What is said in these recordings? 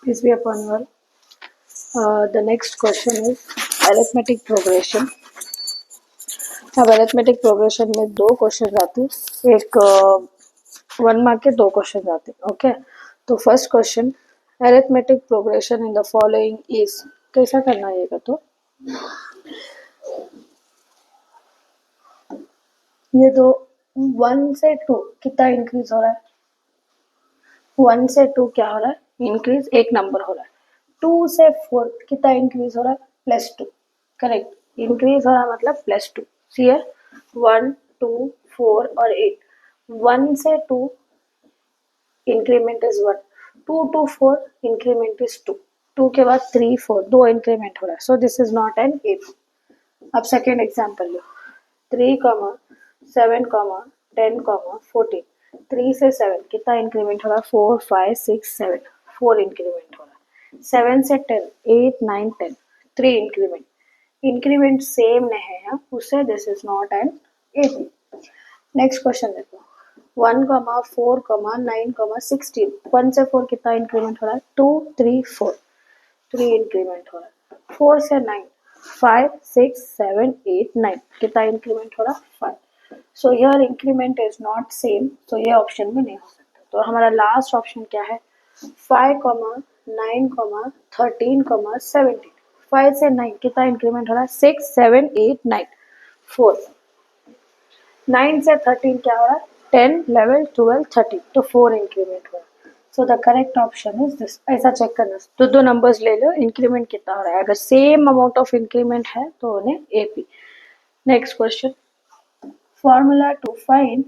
Peace be upon you all. The next question is arithmetic progression. अब arithmetic progression में दो question आते हैं, एक 1 मार्क के दो क्वेश्चन आते हैं. ओके, तो first question, arithmetic progression in the following is. कैसा करना है ये तो ये तो 1 से 2 कितना इंक्रीज हो रहा है. 1 से 2 क्या हो रहा है, इंक्रीज एक नंबर हो रहा है. 2 से 4 कितना इंक्रीज हो रहा है, +2. करेक्ट, इंक्रीज हो रहा है मतलब +2. सी है 1 2 4 और 8. 1 से 2 increment is 1, 2 to 4 increment is 2, 2 के बाद 3 4 दो इंक्रीमेंट हो रहा है. So this is not an AP. अब सेकेंड एग्जाम्पल लो, 3 7 10 14. 3 से 7 कितना इंक्रीमेंट हो रहा है, 4 5 6 7, 4 इंक्रीमेंट हो रहा है. 7 से 10 8 9 10, 3 इंक्रीमेंट. इंक्रीमेंट सेम नहीं है उससे this is not an AP. Next question देखो, 1 4 9 16. 1 से 4 कितना इंक्रीमेंट हो रहा है, 2 3 4, 3 इंक्रीमेंट हो रहा है. 4 से 9 5 6 7 8 9 कितना इंक्रीमेंट हो रहा है, 5. So here increment is not same, तो ये ऑप्शन में नहीं हो सकता. तो हमारा लास्ट ऑप्शन क्या है, 5 9 13 17. 5 से 9 कितना इंक्रीमेंट हो रहा है, 6 7 8 9 4. 9 से 13 क्या हो रहा है, 10 11 12 13, तो 4 इंक्रीमेंट हो रहा है. So the correct option is this. ऐसा चेक करना, तो दो नंबर्स ले लो, इंक्रीमेंट कितना हो रहा है. अगर सेम अमाउंट ऑफ इंक्रीमेंट है तो उन्हें AP. Next question, formula to find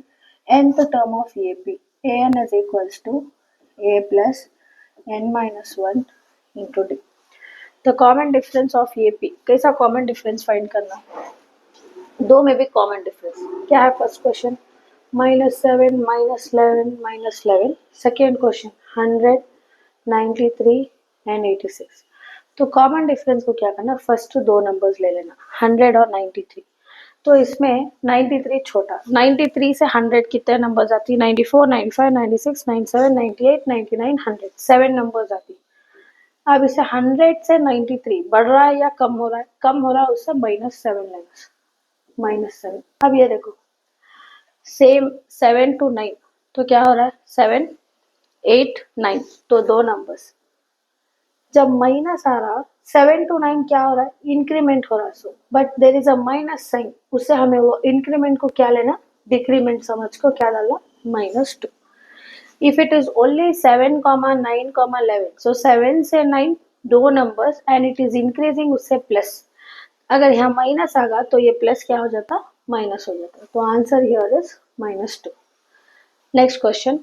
nth term of AP. An is equals to A plus n minus 1 into D. The common difference of AP. कैसा common difference find करना, दो में भी common difference क्या है. First question -7 -11 -11. Second question 100 93 and 86. तो common difference को क्या करना, फर्स्ट दो नंबर्स ले लेना 100 और 93. तो इसमें 93 छोटा, 93 से 100 कितने नंबर्स आती, 94 95 96 97 98 99 100, 7 नंबर्स आती. अब इसे 100 से 93 बढ़ रहा है या कम हो रहा है, कम हो रहा है, उससे -7 लेना, -7. अब ये देखो सेम 7 to 9, तो क्या हो रहा है 7 8 9, तो दो नंबर्स. जब माइनस आ रहा 7 to 9 क्या हो रहा है, इंक्रीमेंट हो रहा है. So but there is a minus sign, उससे हमें वो इंक्रीमेंट को क्या लेना, डिक्रीमेंट समझ को क्या डालना, -2. इफ इट इज ओनली 7 9 11, सो 7 से 9 दो numbers and it is increasing, उससे प्लस. अगर यहाँ माइनस आ गया तो ये प्लस क्या हो जाता, माइनस हो जाता. तो answer here is -2. Next question,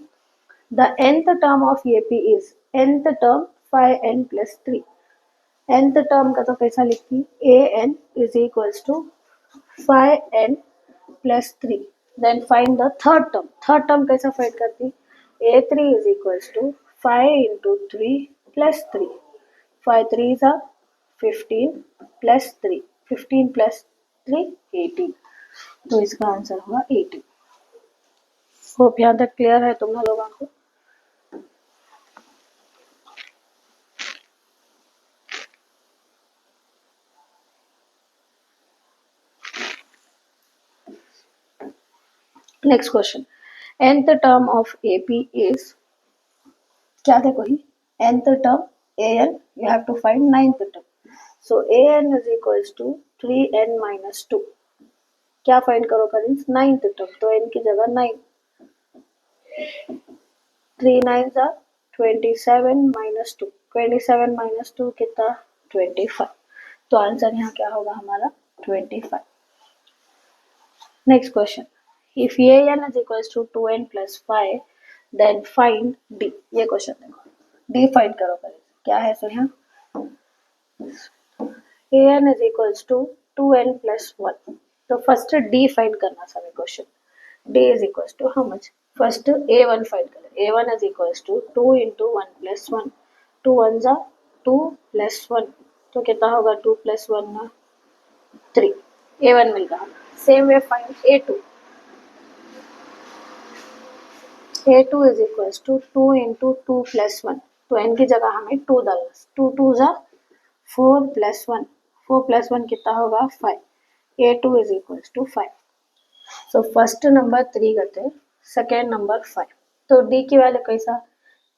the nth term of AP is, nth term 5n plus 3. nth term का तो कैसा लिखती, an is equals to 5n plus 3. Then find the third term. Third term कैसा find करती, a3 is equals to 5 into 3 plus 3. 5 3s are 15 plus 3, 15 plus 3 18. तो इसका answer होगा 18. Hope यहाँ तक क्लियर है तुम लोगों को. Next question, nth term of AP is, क्या देखो ही, nth term an, you have to find 9th term. So an is equals to 3n minus 2. क्या फाइंड करो करेंगे, 9th टर्म, तो n की जगह 9. 3 9s are 27 minus 2, 27 minus 2 कितना, 25. तो आंसर यहाँ क्या होगा हमारा 25. Next question, if an is equals to 2n plus 5, then find D. ये क्वेश्चन देखो, D फाइंड करो करें, क्या है. सो यहाँ an is equals to 2n plus 1. तो फर्स्ट D फाइंड करना सभी question. D is equals to how much, first A1 find करें. A1 is equals to 2 into 1 plus 1. 2 1s are 2 plus 1, तो कितना होगा 2 plus 1 ना 3. A1 मिल रहा. Same way find A2. A2 is equals to 2 into 2 plus 1. तो n की जगह हमें 2 डालना, 2 2 जा 4 प्लस 1, 4 प्लस 1 कितना होगा 5, A2 is equal to 5। So first number 3 करते हैं, सेकेंड नंबर 5। तो डी की वैल्यू कैसा,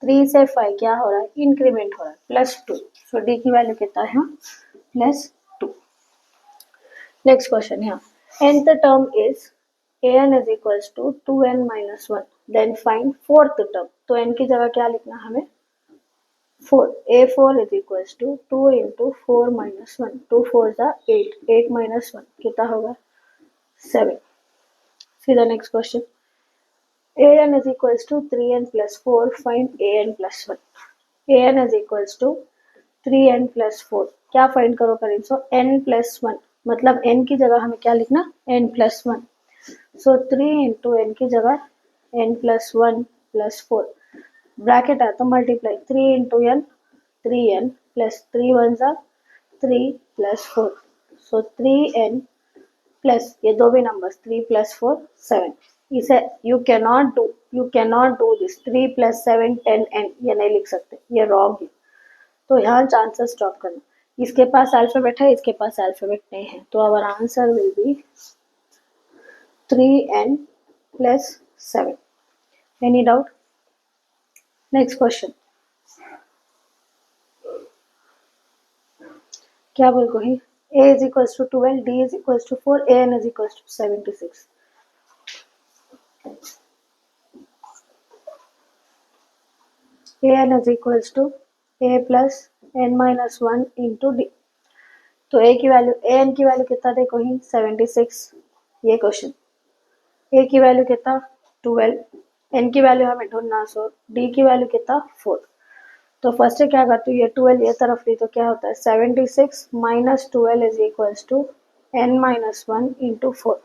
3 से 5 क्या हो रहा है, इंक्रीमेंट हो रहा है, +2। सो डी की वैल्यू कितना है, +2। नेक्स्ट क्वेश्चन यहाँ, nth term is an is equals to 2n minus 1, then find fourth term। तो n की जगह क्या लिखना हमें, 4, a4 is equals to 2 into 4 minus 1, 2 4 जा 8, 8 minus 1 कितना होगा 7। See the next question, an is equals to 3n plus 4, find an plus 1। an is equals to 3n plus 4, क्या फाइंड करो करें, सो n plus 1, मतलब n की जगह हमें क्या लिखना, n plus 1। सो 3 इंटू n की जगह n plus 1 plus 4, ब्रैकेट है तो multiply, 3 into n 3n plus 3 1 जा 3 प्लस 4, सो 3n प्लस ये दो भी नंबर्स 3 प्लस 4 7। इसे you cannot do this 3 plus 7 10n, ये नहीं लिख सकते, ये रॉन्ग है। तो यहाँ चांसेस स्टॉप करना, इसके पास अल्फाबेट है, इसके पास अल्फाबेट नहीं है, तो our answer will be 3n plus 7। Any doubt? Next question, क्या बोल को ही, a is equals to 12, d is equals to 4, an is equals to 76। an is equals to a plus n minus 1 into d। तो a की value, an की value कितना देखो ही 76, ये question, a की वैल्यू कितना 12, n की वैल्यू हमें ढूंढना, सो d की वैल्यू कितना 4। तो फर्स्ट क्या करती हूँ, ये 12 ये तरफ ली तो क्या होता है 76 minus 12 is equals to n minus 1 into 4।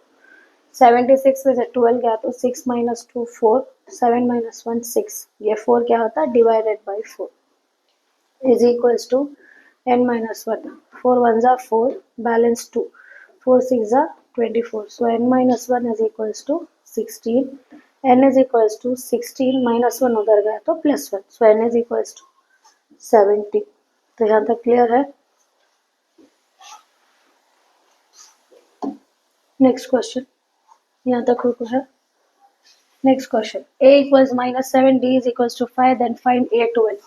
76 में से 12 गया तो 6 माइनस 2 4, 7 माइनस 1 6, ये 4 क्या होता है divided by 4 is equals to n minus 1, 4 1 जा 4, बैलेंस 2, 4 6 जा 24, so n minus 1 is equals to 16, n is equals to 16 minus 1 उधर गया तो +1, so n is equals to 70। तो यहाँ तक क्लियर है। नेक्स्ट क्वेश्चन, यहाँ तक रुको है। Next question, a equals -7, d is equals to 5, then find a12।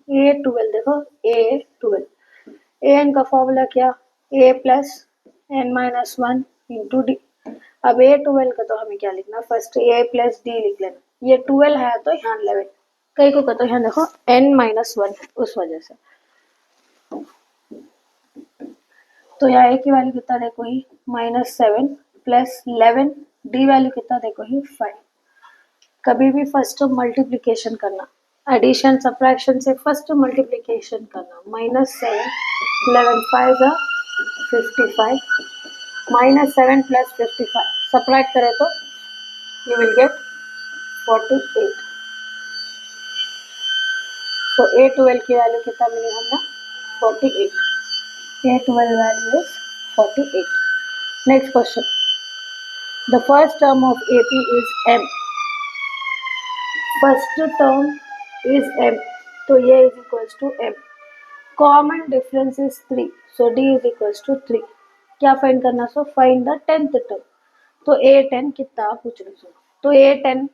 a12 देखो, a12 an का फॉर्मूला क्या, a plus n minus 1 into d. अब a12 का तो हमें क्या लिखना, फर्स्ट a प्लस d लिख लेना, ये 12 है तो यहाँ 11, कई को तो यहाँ देखो n माइनस 1 है उस वजह से। तो यहाँ a की वैल्यू कितना देखो ही -7 प्लस 11, d वैल्यू कितना देखो ही 5। कभी भी फर्स्ट मल्टीप्लिकेशन करना, एडिशन सब्ट्रैक्शन से फर्स्ट मल्टीप्लिकेशन करना, -7 11 5 जा 55, -7 प्लस 55 सब्ट्रैक्ट करें तो यू विल गेट 48। तो a12 की वैल्यू कितना मिली हमने 48, a12 value is 48। Next question, the first term of AP is m, first term is m, तो ये is equals to m, common difference is 3, so d is equals to 3। क्या find करना, so find the 10th term। तो a10 कितना पूछ रहे हो, तो a10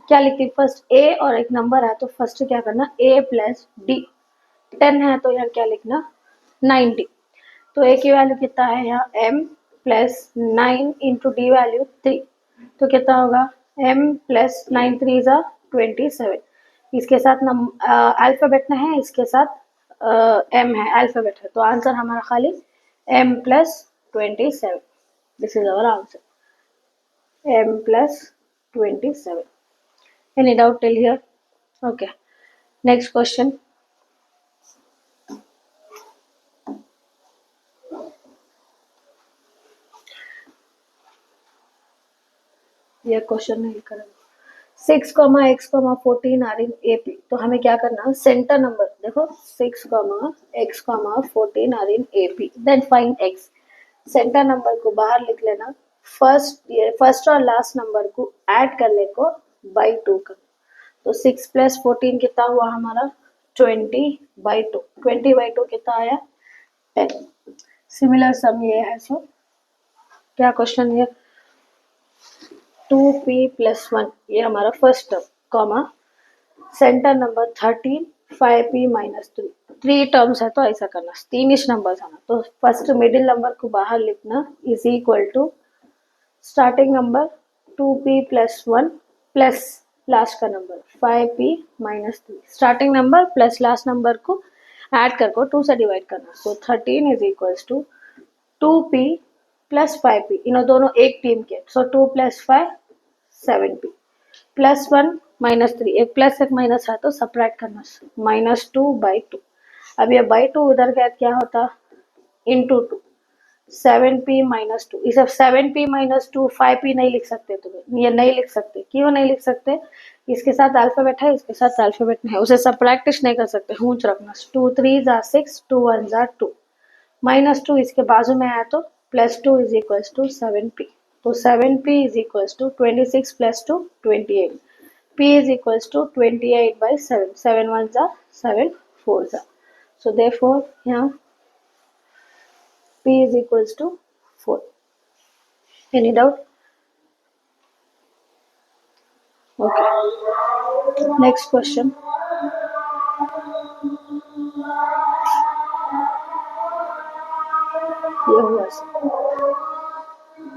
क्या लिखती, फर्स्ट a और एक नंबर है तो फर्स्ट क्या करना a प्लस d, 10 है तो यहाँ क्या लिखना 90। तो a की वैल्यू कितना है यहाँ m plus 9 into D value 3, तो कितना होगा m प्लस 9 3 जा 27। इसके साथ अल्फाबेट में है, इसके साथ m है अल्फाबेट है, तो आंसर हमारा खाली m plus 27। This is our answer, m plus 27। Any doubt till here? Okay. Next question. ये क्वेश्चन नहीं करेंगे। 6, x, 14 आर इन AP, तो हमें क्या करना, सेंटर नंबर देखो 6, x, 14 are in AP, then find x। Centre number को बाहर लिख लेना, फर्स्ट और लास्ट नंबर को ऐड करने को बाई 2 करना, तो 6 प्लस 14 कितना हुआ हमारा 20/2, 20/2 कितना आया 10। सिमिलर सम ये है। सो क्या क्वेश्चन है 2p + 1 ये हमारा first term comma centre number 13 5p - 3 3 terms है तो ऐसा करना 3 नंबर्स आना तो फर्स्ट मिडिल नंबर को बाहर लिखना is equal to starting number 2p + 1 plus last का number 5p - 3 starting number plus last number को ऐड करके 2 से डिवाइड करना so 13 is equals to 2p + 5p इन दोनों एक टीम के सो 2 + 5 7p +1 - 3 एक प्लस एक माइनस है तो सब्ट्रैक्ट करना -2/2 अब ये बाई 2 उधर गया क्या होता इंटू 2 7p - 2 इसे 7p - 2 5p नहीं लिख सकते तुम्हें ये नहीं लिख सकते क्यों नहीं लिख सकते इसके साथ अल्फाबेट है इसके साथ अल्फाबेट नहीं है उसे सब्ट्रैक्ट नहीं कर सकते हूंच रखना 2 3 * 6 2 1 * 2 -2 इसके बाजू में आया तो +2 इज इक्वल्स टू 7p तो 7p is equals to 26 + 2 28 p is equals to 28/7 7 1 * 7 4 so therefore यहाँ p is equals to 4 any doubt okay next question ये हुआ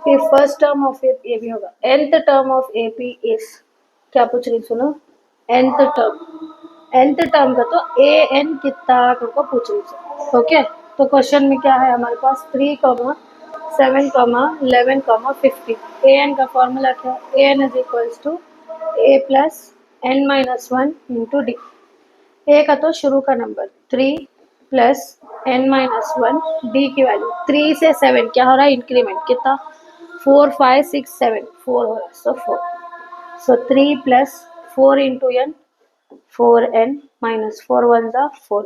ये फर्स्ट टर्म ऑफ ए भी होगा nth term of AP is क्या पूछ रही सुनो nth टर्म का तो an कितना को पूछ रही ओके तो क्वेश्चन में क्या है हमारे पास 3, 7, 11, 50 an का फॉर्मूला क्या है an is equals to a + n - 1 * d a का तो शुरू का नंबर 3 + n - 1 d की वैल्यू 3 से 7 क्या हो रहा है इंक्रीमेंट कितना 4 5 6 7 4 हो रहा है सो 4 सो 3 + 4 * n 4n - 4 1 * 4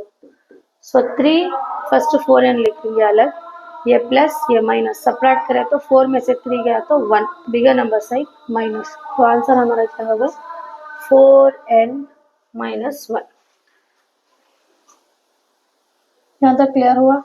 सो 3 फर्स्ट 4n लिख लेंगे अलग ये प्लस ये माइनस सब्ट्रैक्ट करें तो 4 में से 3 गया तो 1 बिगर नंबर साइड माइनस तो आंसर हमारा क्या होगा 4n - 1 यहाँ तक क्लियर हुआ